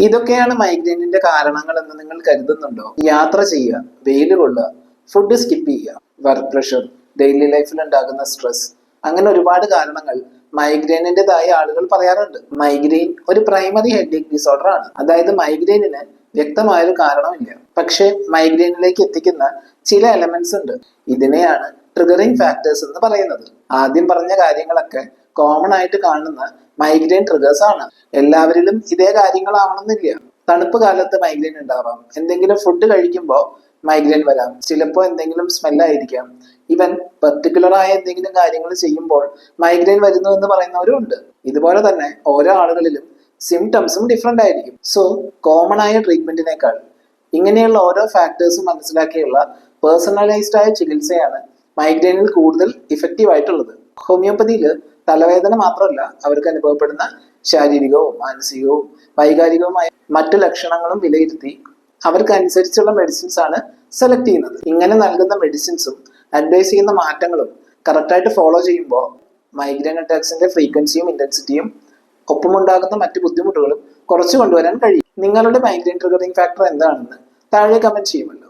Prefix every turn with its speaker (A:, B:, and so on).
A: ഇതൊക്കെയാണ് മൈഗ്രെയിനിന്റെ കാരണങ്ങൾ എന്ന് നിങ്ങൾ കരുതുന്നുണ്ടോ? യാത്ര ചെയ്യുക, വെയിൽ കൊള്ളുക, ഫുഡ് സ്കിപ്പ് ചെയ്യുക, വർക്ക് പ്രഷർ, ഡെയിലി ലൈഫിൽ ഉണ്ടാകുന്ന സ്ട്രെസ്, അങ്ങനെ ഒരുപാട് കാരണങ്ങൾ മൈഗ്രെയിനിൻ്റെതായ ആളുകൾ പറയാറുണ്ട്. മൈഗ്രെയിൻ ഒരു പ്രൈമറി ഹെഡേക്ക് ഡിസോർഡർ ആണ്. അതായത് മൈഗ്രെയിനിന് വ്യക്തമായൊരു കാരണമില്ല, പക്ഷെ മൈഗ്രെയിനിലേക്ക് എത്തിക്കുന്ന ചില എലമെന്റ്സ് ഉണ്ട്. ഇതിനെയാണ് ട്രിഗറിങ് ഫാക്ടേഴ്സ് എന്ന് പറയുന്നത്. ആദ്യം പറഞ്ഞ കാര്യങ്ങളൊക്കെ കോമൺ ആയിട്ട് കാണുന്ന മൈഗ്രെയിൻ ട്രിഗേഴ്സ് ആണ്. എല്ലാവരിലും ഇതേ കാര്യങ്ങളാവണമെന്നില്ല. തണുപ്പ് കാലത്ത് മൈഗ്രെയിൻ ഉണ്ടാവാം, എന്തെങ്കിലും ഫുഡ് കഴിക്കുമ്പോൾ മൈഗ്രെയിൻ വരാം, ചിലപ്പോൾ എന്തെങ്കിലും സ്മെല്ലായിരിക്കാം, ഇവൻ പെർട്ടിക്കുലർ ആയ എന്തെങ്കിലും കാര്യങ്ങൾ ചെയ്യുമ്പോൾ മൈഗ്രെയിൻ വരുന്നു എന്ന് പറയുന്നവരും ഉണ്ട്. ഇതുപോലെ തന്നെ ഓരോ ആളുകളിലും സിംറ്റംസും ഡിഫറെന്റ് ആയിരിക്കും. സോ കോമൺ ആയ ട്രീറ്റ്മെന്റിനേക്കാൾ ഇങ്ങനെയുള്ള ഓരോ ഫാക്ടേഴ്സും മനസ്സിലാക്കിയുള്ള പേഴ്സണലൈസ്ഡ് ആയ ചികിത്സയാണ് മൈഗ്രെയിനിൽ കൂടുതൽ ഇഫക്റ്റീവ് ആയിട്ടുള്ളത്. ഹോമിയോപ്പതിയിൽ തലവേദന മാത്രമല്ല, അവർക്ക് അനുഭവപ്പെടുന്ന ശാരീരികവും മാനസികവും വൈകാരികവുമായ മറ്റു ലക്ഷണങ്ങളും വിലയിരുത്തി അവർക്ക് അനുസരിച്ചുള്ള മെഡിസിൻസ് ആണ് സെലക്ട് ചെയ്യുന്നത്. ഇങ്ങനെ നൽകുന്ന മെഡിസിൻസും അഡ്വൈസ് ചെയ്യുന്ന മാറ്റങ്ങളും കറക്റ്റായിട്ട് ഫോളോ ചെയ്യുമ്പോൾ മൈഗ്രെയിൻ അറ്റാക്സിന്റെ ഫ്രീക്വൻസിയും ഇന്റൻസിറ്റിയും ഒപ്പമുണ്ടാകുന്ന മറ്റു ബുദ്ധിമുട്ടുകളും കുറച്ചു കൊണ്ടുവരാൻ കഴിയും. നിങ്ങളുടെ മൈഗ്രെയിൻ ട്രിഗറിംഗ് ഫാക്ടർ എന്താണെന്ന് താഴെ കമന്റ് ചെയ്യുമല്ലോ.